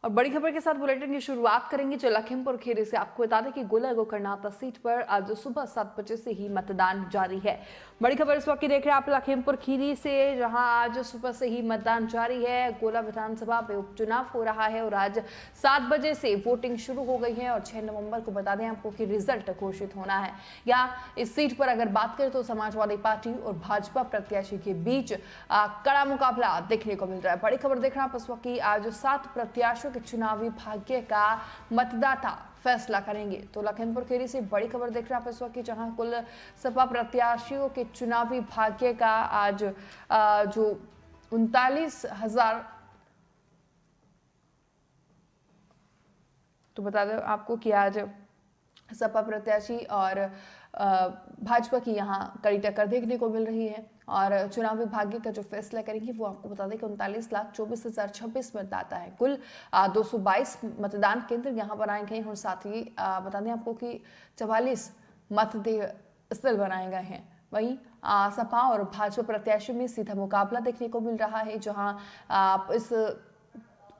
और बड़ी खबर के साथ बुलेटिन की शुरुआत करेंगे जो लखीमपुर खीरी से। आपको बता दें कि गोला गोकर्णनाथा सीट पर आज सुबह 7 बजे से ही मतदान जारी है। बड़ी खबर इस वक्त की देख रहे हैं आप लखीमपुर खीरी से, जहां आज सुबह से ही मतदान जारी है। गोला विधानसभा पे उपचुनाव हो रहा है और आज 7 बजे से वोटिंग शुरू हो गई है और 6 नवंबर को बता दें आपको कि रिजल्ट घोषित होना है। या इस सीट पर अगर बात करें तो समाजवादी पार्टी और भाजपा प्रत्याशी के बीच कड़ा मुकाबला देखने को मिल रहा है। बड़ी खबर देख रहे हैं आप इस वक्त की, आज 7 प्रत्याशियों के चुनावी भाग्य का मतदाता फैसला करेंगे। तो लखीमपुर खीरी से बड़ी खबर देख रहे हैं आप इस वक्त की, जहां कुल सपा प्रत्याशियों के चुनावी भाग्य का आज जो 39,000, तो बता दें आपको कि आज सपा प्रत्याशी और भाजपा की यहां कड़ी टक्कर देखने को मिल रही है और चुनावी भाग्य का जो फैसला करेंगे वो आपको बता दें कि 39,24,026 मतदाता है। कुल 222 मतदान केंद्र यहां बनाए गए हैं और साथ ही बता दें आपको कि 44 मतदेय स्थल बनाए गए हैं। वहीं सपा और भाजपा प्रत्याशी में सीधा मुकाबला देखने को मिल रहा है, जहां इस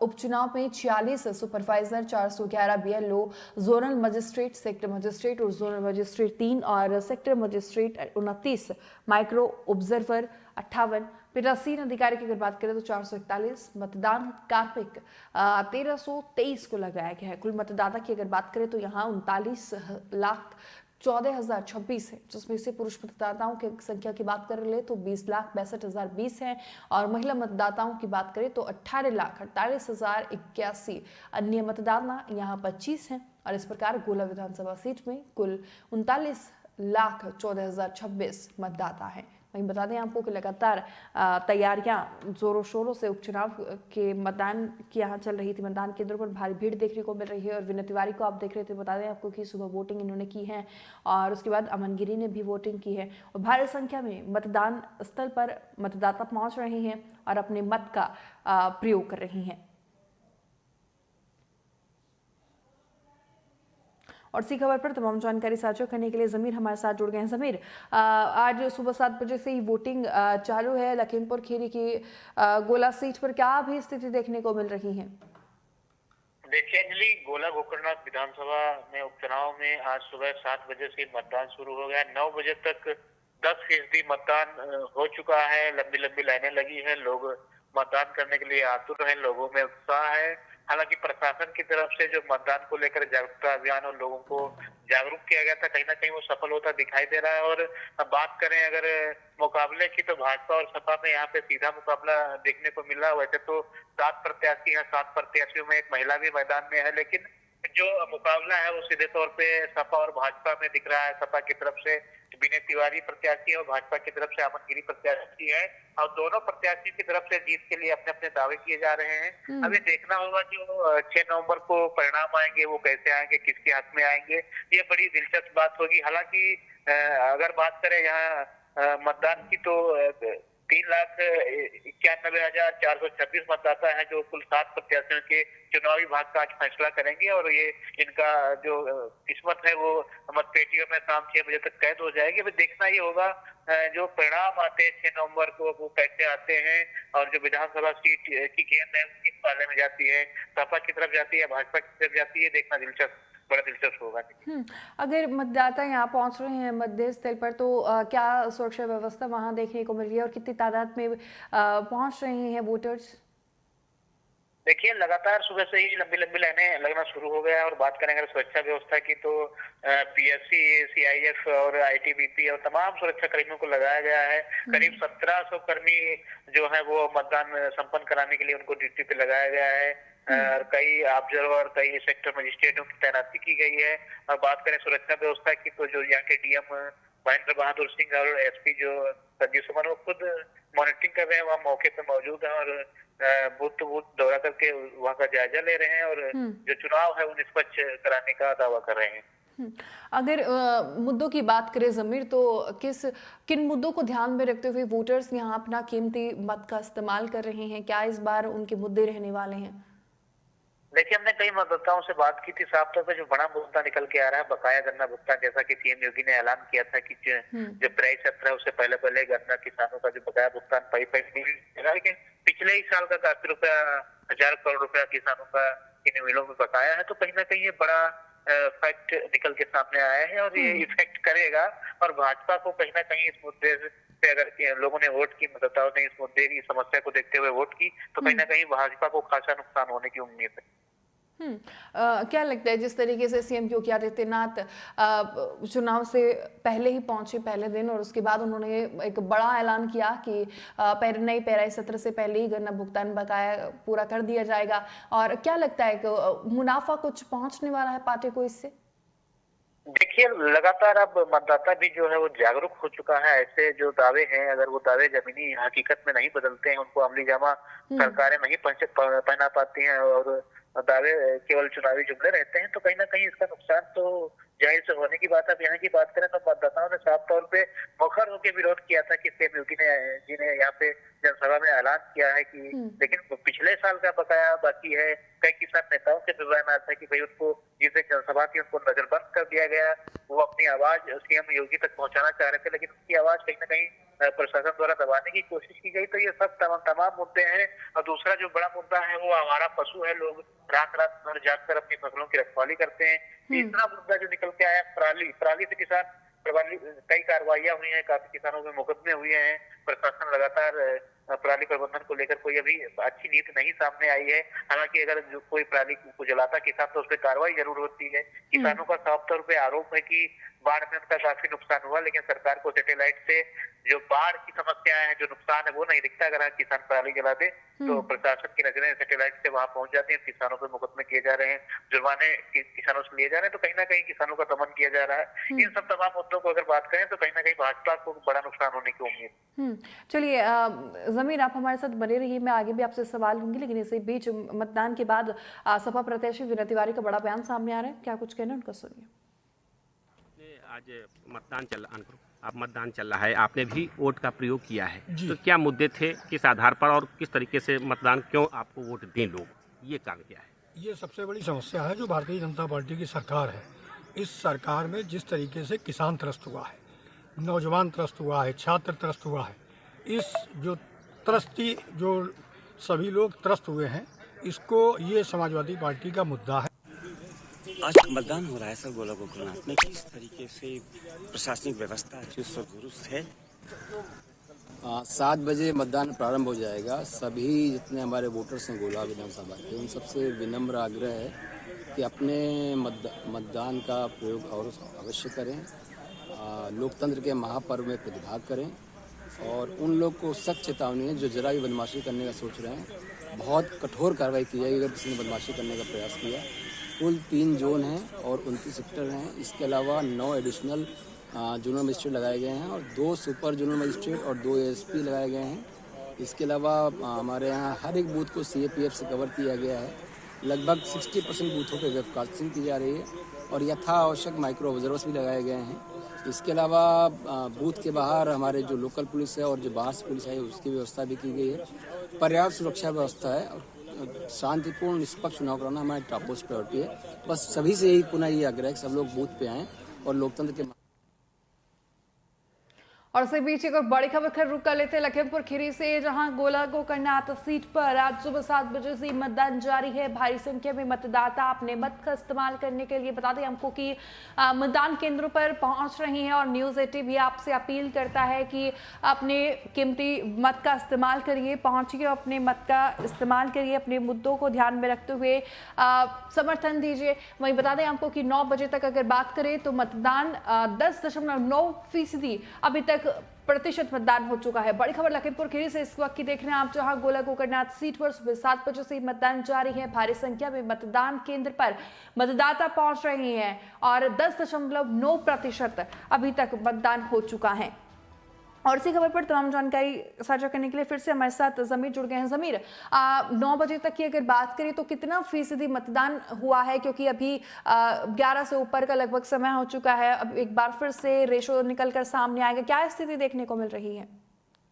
उपचुनाव में 46 supervisor, 411 BLO, zonal magistrate, sector magistrate और जोनल मजिस्ट्रेट 3 और सेक्टर मजिस्ट्रेट 29, माइक्रो ऑब्जर्वर 58, पीठासीन अधिकारी की अगर बात करें तो 441, मतदान कार्मिक 1323 को लगाया गया है। कुल मतदाता की अगर बात करें तो यहाँ 39,14,026 है, जिसमें से पुरुष मतदाताओं की संख्या की बात कर ले तो 20,62,020 है और महिला मतदाताओं की बात करें तो 18,48,081। अन्य मतदाता यहाँ 25 हैं और इस प्रकार गोला विधानसभा सीट में कुल 39,14,026 मतदाता हैं। वहीं बता दें आपको कि लगातार तैयारियां जोरों शोरों से उपचुनाव के मतदान की यहाँ चल रही थी। मतदान केंद्रों पर भारी भीड़ देखने को मिल रही है और विनय तिवारी को आप देख रहे थे। बता दें आपको कि सुबह वोटिंग इन्होंने की है और उसके बाद अमन गिरी ने भी वोटिंग की है और भारी संख्या में मतदान स्थल पर मतदाता पहुंच रहे हैं और अपने मत का प्रयोग कर रही हैं। और इसी खबर पर तमाम जानकारी साझा करने के लिए जमीर हमारे साथ जुड़ गए हैं। जमीर, आज सुबह 7 बजे से ही वोटिंग चालू है लखीमपुर खीरी की गोला सीट पर, क्या अभी स्थिति देखने को मिल रही है? देखिए अंजलि, गोला गोकर्णनाथ विधानसभा में उपचुनाव में आज सुबह 7 बजे से मतदान शुरू हो गया। 9 बजे तक 10% मतदान हो चुका है। लंबी लंबी लाइनें लगी हैं, लोग मतदान करने के लिए आतुर हैं, लोगों में उत्साह है। हालांकि प्रशासन की तरफ से जो मतदान को लेकर जागरूकता अभियान और लोगों को जागरूक किया गया था, कहीं ना कहीं वो सफल होता दिखाई दे रहा है। और बात करें अगर मुकाबले की, तो भाजपा और सपा में यहाँ पे सीधा मुकाबला देखने को मिला। वैसे तो 7 प्रत्याशी हैं, 7 प्रत्याशियों में एक महिला भी मैदान में है, लेकिन जो मुकाबला है वो सीधे तौर पे सपा और भाजपा में दिख रहा है। सपा की तरफ से विनय तिवारी प्रत्याशी और भाजपा की तरफ से अमन गिरी प्रत्याशी है और दोनों प्रत्याशी की तरफ से जीत के लिए अपने अपने दावे किए जा रहे हैं। अभी देखना होगा जो 6 नवंबर को परिणाम आएंगे वो कैसे आएंगे, किसके हाथ में आएंगे, ये बड़ी दिलचस्प बात होगी। हालांकि अगर बात करें यहाँ मतदान की तो 3,91,426 मतदाता है जो कुल 7 प्रत्याशियों के चुनावी भाग का आज फैसला करेंगे और ये इनका जो किस्मत है वो मतपेटियों में शाम 6 बजे तक कैद हो जाएगी। अभी देखना ये होगा जो परिणाम आते हैं 6 नवंबर को वो कैसे आते हैं और जो विधानसभा सीट की गेंद है किस पाले में जाती है, सपा की तरफ जाती है, भाजपा की तरफ जाती है, देखना बड़ा दिलचस्प होगा। अगर मतदाता यहाँ पहुंच रहे हैं मतदेय स्थल पर तो क्या सुरक्षा व्यवस्था वहां देखने को मिल रही है और कितनी तादाद में पहुंच रहे हैं वोटर्स? देखिए लगातार सुबह से ही लंबी लंबी लाइनें लगना शुरू हो गया और बात करें अगर सुरक्षा व्यवस्था की तो पीएससी, सीआईएफ और आईटीबीपी और तमाम सुरक्षा कर्मियों को लगाया गया है। करीब 1700 कर्मी जो है वो मतदान संपन्न कराने के लिए उनको ड्यूटी पे लगाया गया है। कई ऑब्जर्वर, कई सेक्टर मजिस्ट्रेटों की तैनाती की गई है। और बात करें सुरक्षा व्यवस्था की तो जो यहाँ के डीएम महेंद्र बहादुर सिंह और एसपी जो संजीव सुमन वो खुद मॉनिटरिंग कर रहे हैं, वहाँ मौके पे मौजूद है और बूथ टू बूथ दौरा करके वहाँ का जायजा ले रहे हैं और जो चुनाव है वो निष्पक्ष कराने का दावा कर रहे हैं। अगर मुद्दों की बात करें जमीर, तो किन मुद्दों को ध्यान में रखते हुए वोटर्स यहाँ अपना कीमती मत का इस्तेमाल कर रहे हैं? क्या इस बार उनके मुद्दे रहने वाले हैं? देखिए हमने कई मतदाताओं से बात की थी। साफ तौर पर जो बड़ा मुद्दा निकल के आ रहा है बकाया गन्ना भुगतान, जैसा कि सीएम योगी ने ऐलान किया था कि जो पेराई सत्र है उससे पहले पहले गन्ना किसानों का जो बकाया भुगतान पई नहीं मिलेगा, लेकिन पिछले ही साल का 80 रुपया 1000 करोड़ रुपया किसानों का इन मिलों में बकाया है। तो कहीं ना कहीं ये बड़ा फैक्ट निकल के सामने आया है और ये इफेक्ट करेगा। और भाजपा को कहीं ना कहीं इस मुद्दे पे अगर लोगों ने वोट की, मतदाताओं ने इस मुद्दे की समस्या को देखते हुए वोट की, तो कहीं ना कहीं भाजपा को खासा नुकसान होने की उम्मीद है। क्या लगता है जिस तरीके से सीएम योगी आदित्यनाथ चुनाव से पहले ही पहुंचे पहले दिन और उसके बाद उन्होंने एक बड़ा ऐलान किया कि नई पेराई सत्र से पहले ही गन्ना भुगतान बकाया पूरा कर दिया जाएगा, और क्या लगता है कि मुनाफा कुछ पहुंचने वाला है पार्टी को इससे? देखिए, लगातार अब मतदाता भी जो है वो जागरूक हो चुका है। ऐसे जो दावे हैं, अगर वो दावे जमीनी हकीकत में नहीं बदलते हैं, उनको अमली जामा सरकारें नहीं पहना पाती हैं और दावे केवल चुनावी जुमले रहते हैं, तो कहीं ना कहीं इसका नुकसान तो जाहिर से होने की बात है। अब यहाँ की बात करें तो मतदाताओं ने साफ तौर पे मुखर होकर विरोध किया था कि सीएम योगी जी ने यहाँ पे जनसभा में ऐलान किया है कि लेकिन पिछले साल का बकाया बाकी है। कई किसान नेताओं के भी बयान आता है कि भाई उनको जिसे जनसभा थी उनको नजरबंद कर दिया गया। वो अपनी आवाज सीएम योगी तक पहुंचाना चाह रहे थे, लेकिन उनकी आवाज कहीं ना कहीं प्रशासन द्वारा दबाने की कोशिश की गई। तो ये सब तमाम मुद्दे हैं। और दूसरा जो बड़ा मुद्दा है वो आवारा पशु है। लोग रात रात भर जाकर अपनी फसलों की रखवाली करते हैं। तीसरा मुद्दा जो निकल के आया, पराली से किसान कई कार्रवाइयां हुई हैं, काफी किसानों में मुकदमे हुए हैं। प्रशासन लगातार पराली प्रबंधन को लेकर कोई अभी अच्छी नीति नहीं सामने आई है। हालांकि अगर जो कोई पराली को जलाता किसान तो उस पर कार्रवाई जरूर होती है। किसानों का साफ तौर पे आरोप है कि बाढ़ में उनका काफी नुकसान हुआ, लेकिन सरकार को सैटेलाइट से जो बाढ़ की समस्याएं हैं, जो नुकसान है वो नहीं दिखता। अगर किसान पराली जला दे तो प्रशासन की नजरें सैटेलाइट से वहां पहुंच जाती है। किसानों पर मुकदमे किए जा रहे हैं, जुर्माने किसानों से लिए जा रहे हैं। तो कहीं ना कहीं किसानों का दमन किया जा रहा है। इन सब तमाम मुद्दों को अगर बात करें तो कहीं ना कहीं भाजपा को बड़ा नुकसान होने की उम्मीद। चलिए जमीर, आप हमारे साथ बने रहिए, मैं आगे भी आपसे सवाल लूंगी, लेकिन इसी बीच मतदान के बाद सपा प्रत्याशी विनय तिवारी का बड़ा बयान सामने आ रहा है, क्या कुछ कहना है उनका सुनिए। आज मतदान चल रहा है, आपने भी वोट का प्रयोग किया है, तो क्या मुद्दे थे, किस आधार पर और किस तरीके से मतदान, क्यों आपको वोट दें लोग, ये कारण क्या है? ये सबसे बड़ी समस्या है जो भारतीय जनता पार्टी की सरकार है। इस सरकार में जिस तरीके से किसान त्रस्त हुआ है, नौजवान त्रस्त हुआ है, छात्र त्रस्त हुआ है, इस जो सभी लोग त्रस्त हुए हैं, इसको ये समाजवादी पार्टी का मुद्दा है। आज मतदान हो रहा है सर गोला गोकर्णनाथ में, किस तरीके से प्रशासनिक व्यवस्था चुस्त और दुरुस्त है? 7 बजे मतदान प्रारंभ हो जाएगा। सभी जितने हमारे वोटर्स हैं गोला विधानसभा के, उन सबसे विनम्र आग्रह है कि अपने मतदान का प्रयोग और अवश्य करें, लोकतंत्र के महापर्व में प्रतिभाग करें। और उन लोग को सख्त चेतावनी है जो जरा भी बदमाशी करने का सोच रहे हैं, बहुत कठोर कार्रवाई की जाएगी अगर किसी ने बदमाशी करने का प्रयास किया। कुल 3 जोन हैं और 29 सेक्टर हैं। इसके अलावा 9 एडिशनल जोनल मजिस्ट्रेट लगाए गए हैं और 2 सुपर जोनल मजिस्ट्रेट और 2 एएसपी लगाए गए हैं। इसके अलावा हमारे यहाँ हर एक बूथ को सीएपीएफ से कवर किया गया है। लगभग 60% बूथों पर वेबकास्टिंग की जा रही है और यथा आवश्यक माइक्रो ऑब्जर्वर्स भी लगाए गए हैं। इसके अलावा बूथ के बाहर हमारे जो लोकल पुलिस है और जो बाहर से पुलिस है उसकी व्यवस्था भी की गई है। पर्याप्त सुरक्षा व्यवस्था है और शांतिपूर्ण निष्पक्ष चुनाव कराना हमारी टॉप मोस्ट प्रायोरिटी है। बस सभी से यही पुनः ये आग्रह है कि सब लोग बूथ पे आएँ और लोकतंत्र के। और इसी बीच एक और बड़ी खबर खैर रुक कर लेते हैं लखीमपुर खीरी से, जहां गोला गोकर्णनाथ सीट पर आज सुबह 7 बजे से मतदान जारी है। भारी संख्या में मतदाता अपने मत का इस्तेमाल करने के लिए, बता दें हमको कि मतदान केंद्रों पर पहुंच रही हैं और न्यूज़ 18 भी आपसे अपील करता है कि अपने कीमती मत का इस्तेमाल करिए, पहुंचिए, अपने मत का इस्तेमाल करिए, अपने मुद्दों को ध्यान में रखते हुए समर्थन दीजिए। वहीं बता दें हमको कि 9 बजे तक अगर बात करें तो मतदान 10.9% अभी तक प्रतिशत मतदान हो चुका है। बड़ी खबर लखीमपुर खीरी से इस वक्त की देख रहे हैं आप, जहां गोला गोकर्णनाथ सीट पर सुबह 7 बजे से मतदान जारी है। भारी संख्या में मतदान केंद्र पर मतदाता पहुंच रहे हैं और 10.9% अभी तक मतदान हो चुका है। और इसी खबर पर तमाम जानकारी साझा करने के लिए फिर से हमारे साथ जमीर जुड़ गए हैं। जमीर, 9 बजे तक की अगर बात करें तो कितना फीसदी मतदान हुआ है, क्योंकि अभी 11 से ऊपर का लगभग समय हो चुका है। अब एक बार फिर से रेशो निकल कर सामने आएगा, क्या स्थिति देखने को मिल रही है?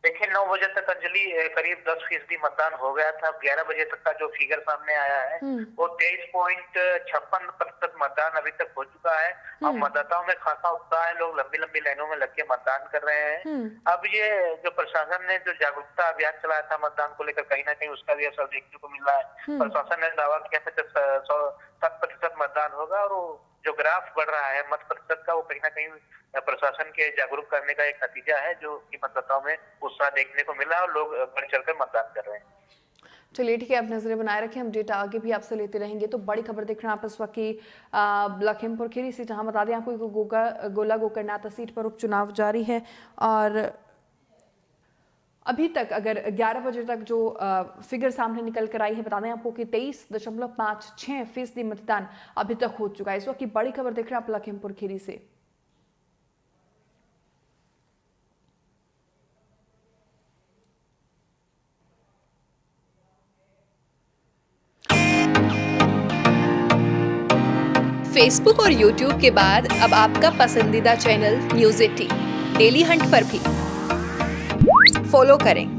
देखिए 9 बजे तक अंजलि करीब 10% मतदान हो गया था। 11 बजे तक का जो फिगर सामने आया है वो 23.56% मतदान अभी तक हो चुका है और मतदाताओं में खासा उत्साह है। लोग लंबी लंबी लाइनों में लग के मतदान कर रहे हैं। अब ये जो प्रशासन ने जो जागरूकता अभियान चलाया था मतदान को लेकर, कहीं ना कहीं उसका भी असर देखने को मिल रहा है। प्रशासन ने दावा किया था कि 100% मतदान होगा और जो ग्राफ बढ़ रहा है मत प्रतिशत का, वो कहीं ना कहीं प्रशासन के जागरूक करने का एक नतीजा है, जो कि मतदाताओं में उत्साह देखने को मिला और लोग बढ़ चढ़कर मतदान कर रहे हैं। चलिए ठीक है, आप नजरें बनाए रखें, हम डेटा आगे भी आपसे लेते रहेंगे। तो बड़ी खबर देख रहे हैं आप इस वक्त की लखीमपुर खीरी से, जहां बता दें आपको गोला गोकर्णनाथ सीट पर उपचुनाव जारी है और अभी तक अगर 11 बजे तक जो फिगर सामने निकल कर आई है, बता दें आपको कि 23.56% मतदान अभी तक हो चुका है। इस वक्त की बड़ी खबर देख रहे हैं आप लखीमपुर खीरी से। फेसबुक और यूट्यूब के बाद अब आपका पसंदीदा चैनल न्यूज़ 18 डेली हंट पर भी फॉलो करें।